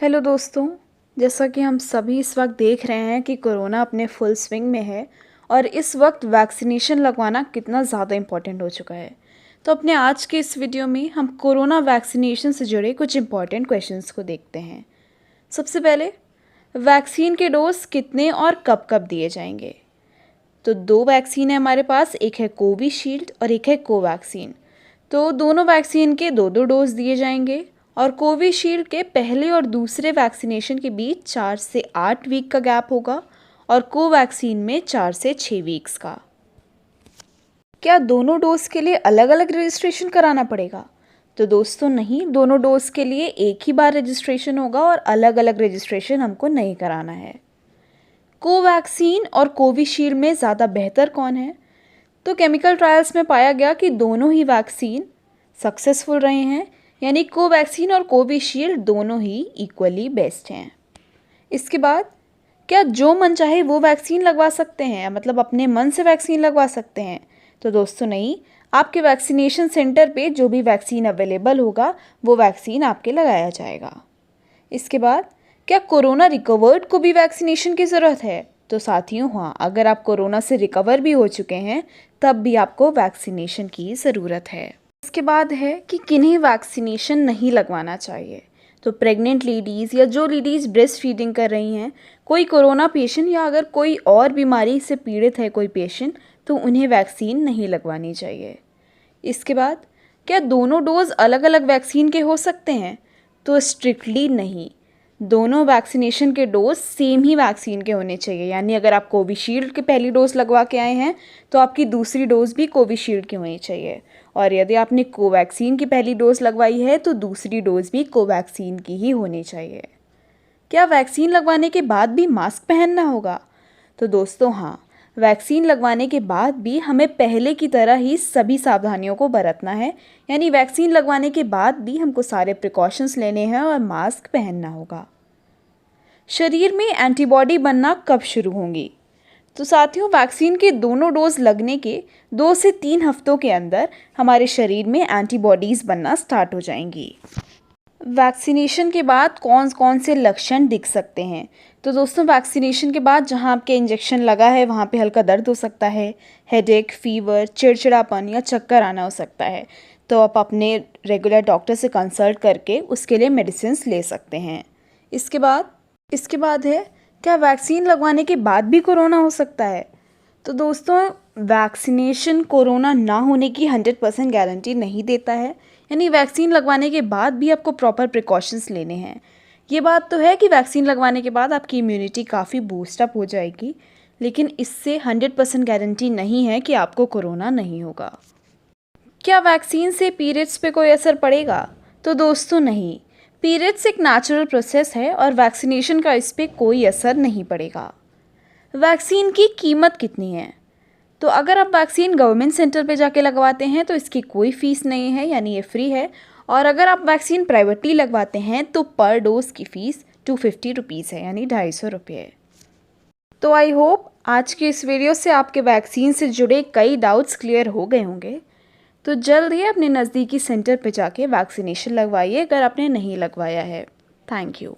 Hello दोस्तों। जैसा कि हम सभी इस वक्त देख रहे हैं कि कोरोना अपने फुल स्विंग में है और इस वक्त वैक्सीनेशन लगवाना कितना ज़्यादा इम्पॉर्टेंट हो चुका है। तो अपने आज के इस वीडियो में हम कोरोना वैक्सीनेशन से जुड़े कुछ इम्पॉर्टेंट क्वेश्चंस को देखते हैं। सबसे पहले, वैक्सीन के डोज कितने और कब कब दिए जाएंगे? तो 2 वैक्सीन है हमारे पास, एक है कोविशील्ड और एक है कोवैक्सीन। तो दोनों वैक्सीन के 2-2 डोज दिए जाएंगे और कोविशील्ड के पहले और दूसरे वैक्सीनेशन के बीच 4 से 8 वीक का गैप होगा और कोवैक्सीन में 4 से 6 वीक्स का। क्या दोनों डोज के लिए अलग अलग रजिस्ट्रेशन कराना पड़ेगा? तो दोस्तों नहीं, दोनों डोज के लिए एक ही बार रजिस्ट्रेशन होगा और अलग अलग रजिस्ट्रेशन हमको नहीं कराना है। कोवैक्सीन और कोविशील्ड में ज़्यादा बेहतर कौन है? तो केमिकल ट्रायल्स में पाया गया कि दोनों ही वैक्सीन सक्सेसफुल रहे हैं, यानी कोवैक्सीन और कोविशील्ड दोनों ही इक्वली बेस्ट हैं। इसके बाद, क्या जो मन चाहे वो वैक्सीन लगवा सकते हैं, मतलब अपने मन से वैक्सीन लगवा सकते हैं? तो दोस्तों नहीं, आपके वैक्सीनेशन सेंटर पे जो भी वैक्सीन अवेलेबल होगा वो वैक्सीन आपके लगाया जाएगा। इसके बाद, क्या कोरोना रिकवर्ड को भी वैक्सीनेशन की ज़रूरत है? तो साथियों हाँ, अगर आप कोरोना से रिकवर भी हो चुके हैं तब भी आपको वैक्सीनेशन की ज़रूरत है। इसके बाद है कि किन्हें वैक्सीनेशन नहीं लगवाना चाहिए। तो प्रेग्नेंट लेडीज़ या जो लेडीज़ ब्रेस्ट फीडिंग कर रही हैं, कोई कोरोना पेशेंट या अगर कोई और बीमारी से पीड़ित है कोई पेशेंट, तो उन्हें वैक्सीन नहीं लगवानी चाहिए। इसके बाद, क्या दोनों डोज अलग अलग वैक्सीन के हो सकते हैं? तो स्ट्रिक्टली नहीं, दोनों वैक्सीनेशन के डोज सेम ही वैक्सीन के होने चाहिए। यानी अगर आप कोविशील्ड की पहली डोज लगवा के आए हैं तो आपकी दूसरी डोज भी कोविशील्ड की होनी चाहिए, और यदि आपने कोवैक्सीन की पहली डोज लगवाई है तो दूसरी डोज भी कोवैक्सीन की ही होनी चाहिए। क्या वैक्सीन लगवाने के बाद भी मास्क पहनना होगा? तो दोस्तों हाँ, वैक्सीन लगवाने के बाद भी हमें पहले की तरह ही सभी सावधानियों को बरतना है। यानी वैक्सीन लगवाने के बाद भी हमको सारे प्रिकॉशंस लेने हैं और मास्क पहनना होगा। शरीर में एंटीबॉडी बनना कब शुरू होंगी? तो साथियों, वैक्सीन के दोनों डोज लगने के 2 से 3 हफ्तों के अंदर हमारे शरीर में एंटीबॉडीज़ बनना स्टार्ट हो जाएंगी। वैक्सीनेशन के बाद कौन कौन से लक्षण दिख सकते हैं? तो दोस्तों, वैक्सीनेशन के बाद जहां आपके इंजेक्शन लगा है वहां पे हल्का दर्द हो सकता है, हेडेक, फीवर, चिड़चिड़ापन या चक्कर आना हो सकता है। तो आप अपने रेगुलर डॉक्टर से कंसल्ट करके उसके लिए मेडिसिन ले सकते हैं। इसके बाद है, क्या वैक्सीन लगवाने के बाद भी कोरोना हो सकता है? तो दोस्तों, वैक्सीनेशन कोरोना ना होने की 100% गारंटी नहीं देता है। यानी वैक्सीन लगवाने के बाद भी आपको प्रॉपर प्रिकॉशंस लेने हैं। ये बात तो है कि वैक्सीन लगवाने के बाद आपकी इम्यूनिटी काफ़ी बूस्टअप हो जाएगी, लेकिन इससे 100% गारंटी नहीं है कि आपको कोरोना नहीं होगा। क्या वैक्सीन से पीरियड्स पे कोई असर पड़ेगा? तो दोस्तों नहीं, पीरियड्स एक नेचुरल प्रोसेस है और वैक्सीनेशन का इस पर कोई असर नहीं पड़ेगा। वैक्सीन की कीमत कितनी है? तो अगर आप वैक्सीन गवर्नमेंट सेंटर पे जाके लगवाते हैं तो इसकी कोई फ़ीस नहीं है, यानी ये फ्री है। और अगर आप वैक्सीन प्राइवेटली लगवाते हैं तो पर डोज की फ़ीस 250 रुपीज़ है, यानी 250 रुपये। तो आई होप आज के इस वीडियो से आपके वैक्सीन से जुड़े कई डाउट्स क्लियर हो गए होंगे। तो जल्द ही अपने नज़दीकी सेंटर पे जाके वैक्सीनेशन लगवाइए अगर आपने नहीं लगवाया है। Thank you.